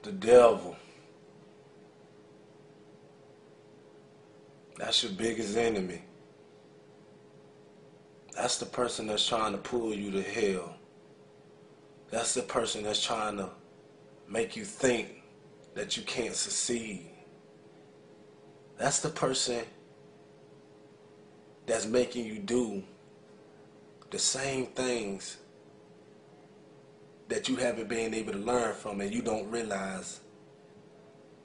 The devil. That's your biggest enemy. That's the person that's trying to pull you to hell. That's the person that's trying to make you think that you can't succeed. That's the person that's making you do the same things that you haven't been able to learn from, and you don't realize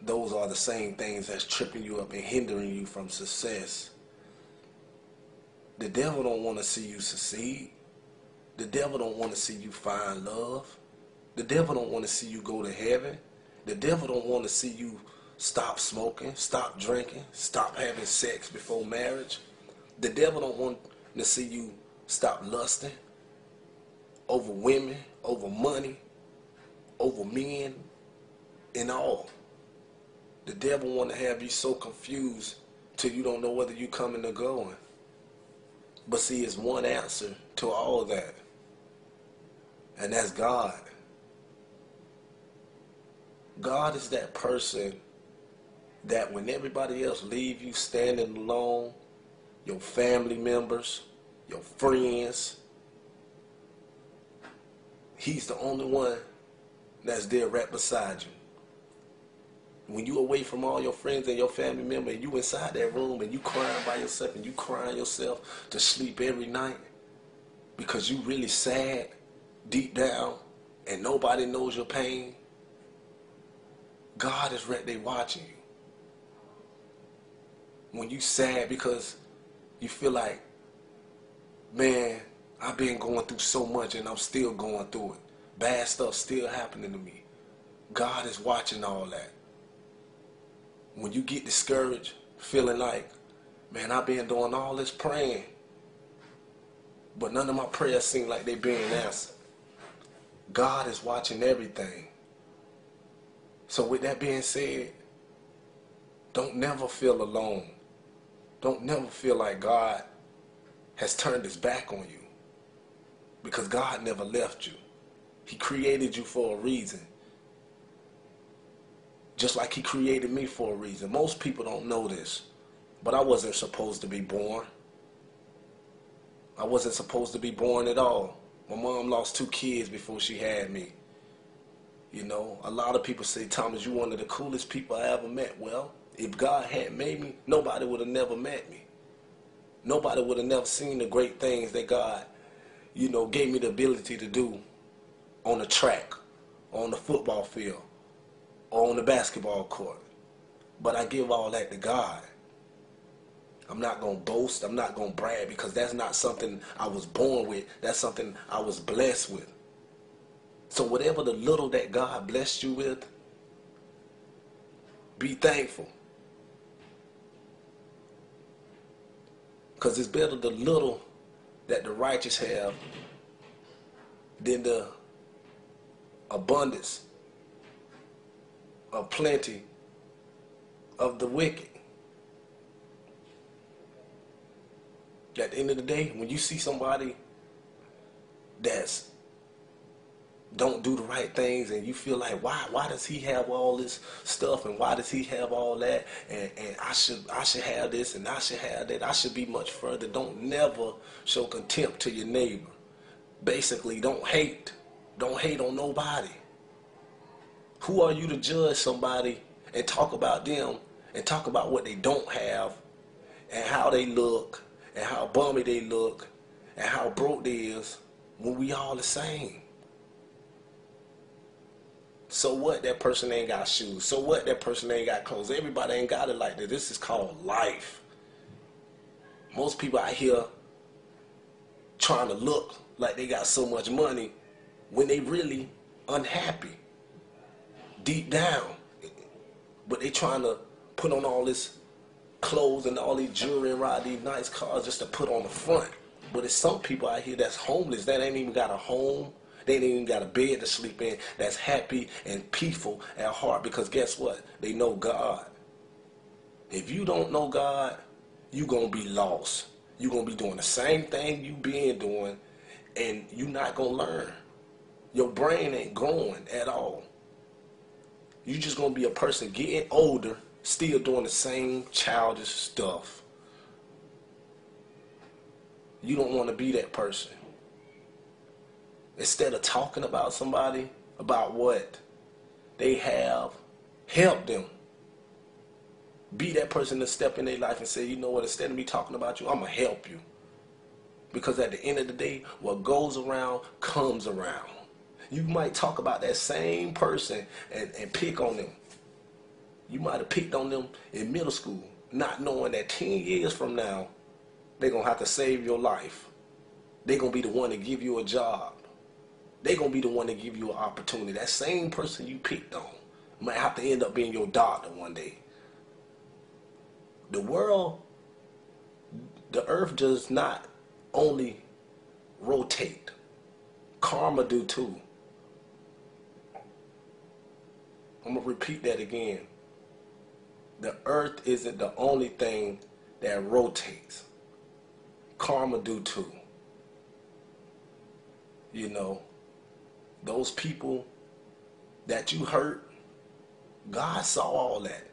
those are the same things that's tripping you up and hindering you from success. The devil don't want to see you succeed. The devil don't want to see you find love. The devil don't want to see you go to heaven. The devil don't want to see you stop smoking, stop drinking, stop having sex before marriage. The devil don't want to see you stop lusting over women, over money, over men, and all. The devil want to have you so confused till you don't know whether you coming or going. But see, it's one answer to all of that, and that's God. God is that person that when everybody else leave you standing alone, your family members, your friends, he's the only one that's there right beside you. When you away from all your friends and your family members, and you inside that room and you crying by yourself and you crying yourself to sleep every night because you really sad deep down and nobody knows your pain, God is right there watching you. When you sad because you feel like, man, I've been going through so much and I'm still going through it. Bad stuff still happening to me. God is watching all that. When you get discouraged, feeling like, man, I've been doing all this praying, but none of my prayers seem like they're being answered. God is watching everything. So with that being said, don't never feel alone. Don't never feel like God has turned his back on you, because God never left you. He created you for a reason. Just like he created me for a reason. Most people don't know this, but I wasn't supposed to be born. I wasn't supposed to be born at all. My mom lost 2 kids before she had me. You know, a lot of people say, Thomas, you're one of the coolest people I ever met. Well, if God hadn't made me, nobody would have never met me. Nobody would have never seen the great things that God, you know, gave me the ability to do on the track, on the football field, or on the basketball court. But I give all that to God. I'm not going to boast. I'm not going to brag, because that's not something I was born with. That's something I was blessed with. So whatever the little that God blessed you with, be thankful. Because it's better the little that the righteous have than the abundance of plenty of the wicked. At the end of the day, when you see somebody that's don't do the right things, and you feel like, why does he have all this stuff, and why does he have all that, and I should have this, and I should have that, I should be much further. Don't never show contempt to your neighbor. Basically, don't hate on nobody. Who are you to judge somebody and talk about them and talk about what they don't have and how they look and how bummy they look and how broke they is, when we all the same? So what that person ain't got shoes? So what that person ain't got clothes? Everybody ain't got it like that. This is called life. Most people out here trying to look like they got so much money when they really unhappy deep down. But they trying to put on all this clothes and all these jewelry and ride these nice cars just to put on the front. But it's some people out here that's homeless, that ain't even got a home. They ain't even got a bed to sleep in, that's happy and peaceful at heart, because guess what? They know God. If you don't know God, you're going to be lost. You're going to be doing the same thing you been doing, and you're not going to learn. Your brain ain't growing at all. You're just going to be a person getting older, still doing the same childish stuff. You don't want to be that person. Instead of talking about somebody, about what they have, help them. Be that person to step in their life and say, you know what, instead of me talking about you, I'm going to help you. Because at the end of the day, what goes around comes around. You might talk about that same person and pick on them. You might have picked on them in middle school, not knowing that 10 years from now, they're going to have to save your life. They're going to be the one to give you a job. They're going to be the one to give you an opportunity. That same person you picked on might have to end up being your doctor one day. The world, the earth does not only rotate. Karma do too. I'm going to repeat that again. The earth isn't the only thing that rotates. Karma do too. You know, those people that you hurt, God saw all that.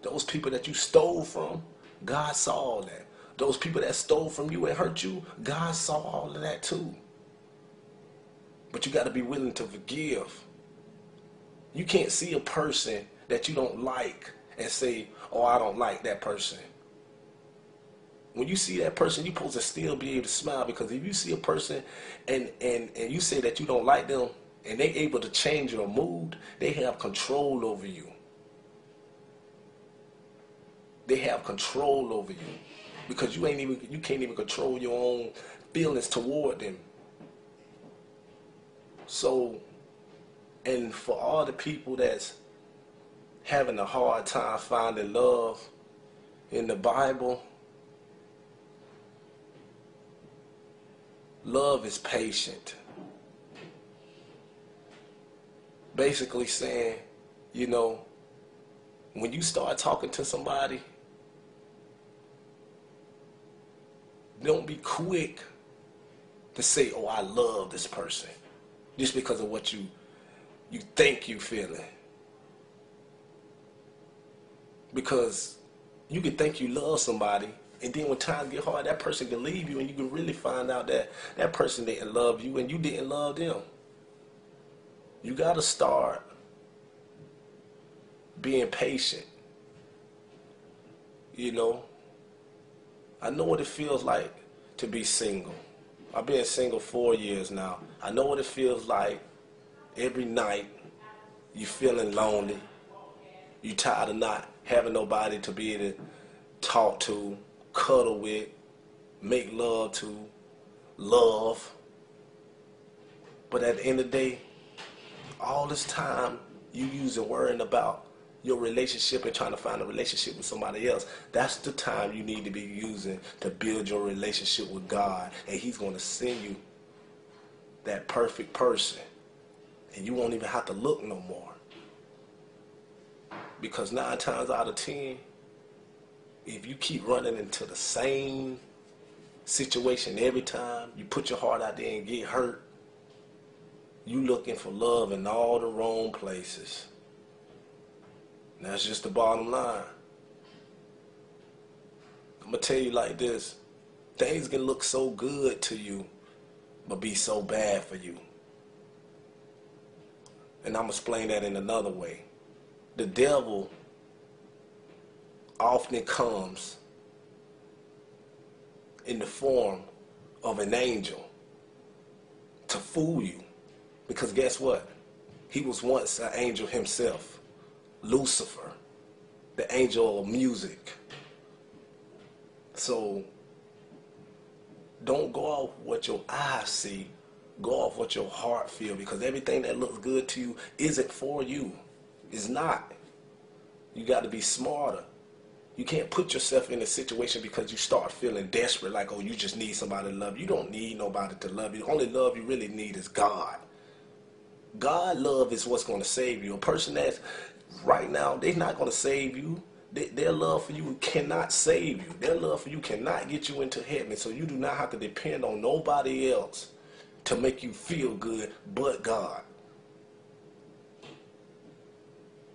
Those people that you stole from, God saw all that. Those people that stole from you and hurt you, God saw all of that too. But you got to be willing to forgive. You can't see a person that you don't like and say, oh, I don't like that person. When you see that person, you're supposed to still be able to smile, because if you see a person and you say that you don't like them and they're able to change your mood, they have control over you. They have control over you, because you can't even control your own feelings toward them. So, and for all the people that's having a hard time finding love in the Bible, love is patient. Basically saying, you know, when you start talking to somebody, don't be quick to say, oh, I love this person, just because of what you think you feeling. Because you can think you love somebody, and then when times get hard, that person can leave you, and you can really find out that that person didn't love you and you didn't love them. You got to start being patient. You know, I know what it feels like to be single. I've been single 4 years now. I know what it feels like every night. You feeling lonely. You tired of not having nobody to be able to talk to, cuddle with, make love to, love. But at the end of the day, all this time you using worrying about your relationship and trying to find a relationship with somebody else, that's the time you need to be using to build your relationship with God. And He's going to send you that perfect person. And you won't even have to look no more. Because 9 times out of 10, if you keep running into the same situation every time, you put your heart out there and get hurt, you looking for love in all the wrong places. And that's just the bottom line. I'm going to tell you like this. Things can look so good to you, but be so bad for you. And I'm going to explain that in another way. The devil often comes in the form of an angel to fool you. Because guess what? He was once an angel himself. Lucifer, the angel of music. So don't go off what your eyes see. Go off what your heart feel, because everything that looks good to you isn't for you. It's not. You got to be smarter. You can't put yourself in a situation because you start feeling desperate, like, oh, you just need somebody to love you. You don't need nobody to love you. The only love you really need is God. God love is what's going to save you. A person that's right now, they're not going to save you. Their love for you cannot save you. Their love for you cannot get you into heaven. So you do not have to depend on nobody else to make you feel good but God.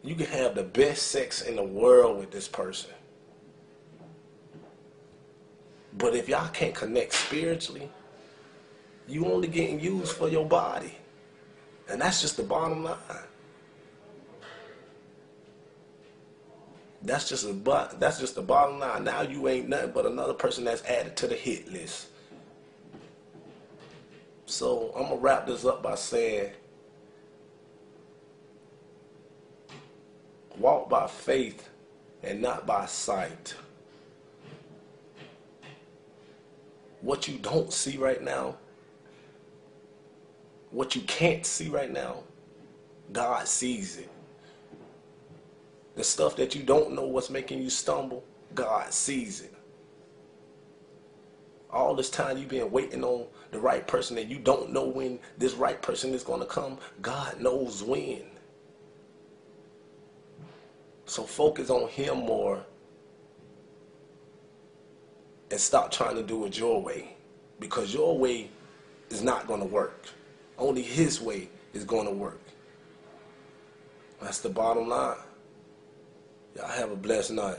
You can have the best sex in the world with this person, but if y'all can't connect spiritually, you only getting used for your body. And that's just the bottom line. That's just the bottom line. Now you ain't nothing but another person that's added to the hit list. So I'm gonna wrap this up by saying, walk by faith and not by sight. What you don't see right now, what you can't see right now, God sees it. The stuff that you don't know what's making you stumble, God sees it. All this time you've been waiting on the right person and you don't know when this right person is going to come, God knows when. So focus on him more and stop trying to do it your way, because your way is not going to work. Only his way is going to work. That's the bottom line. Y'all have a blessed night.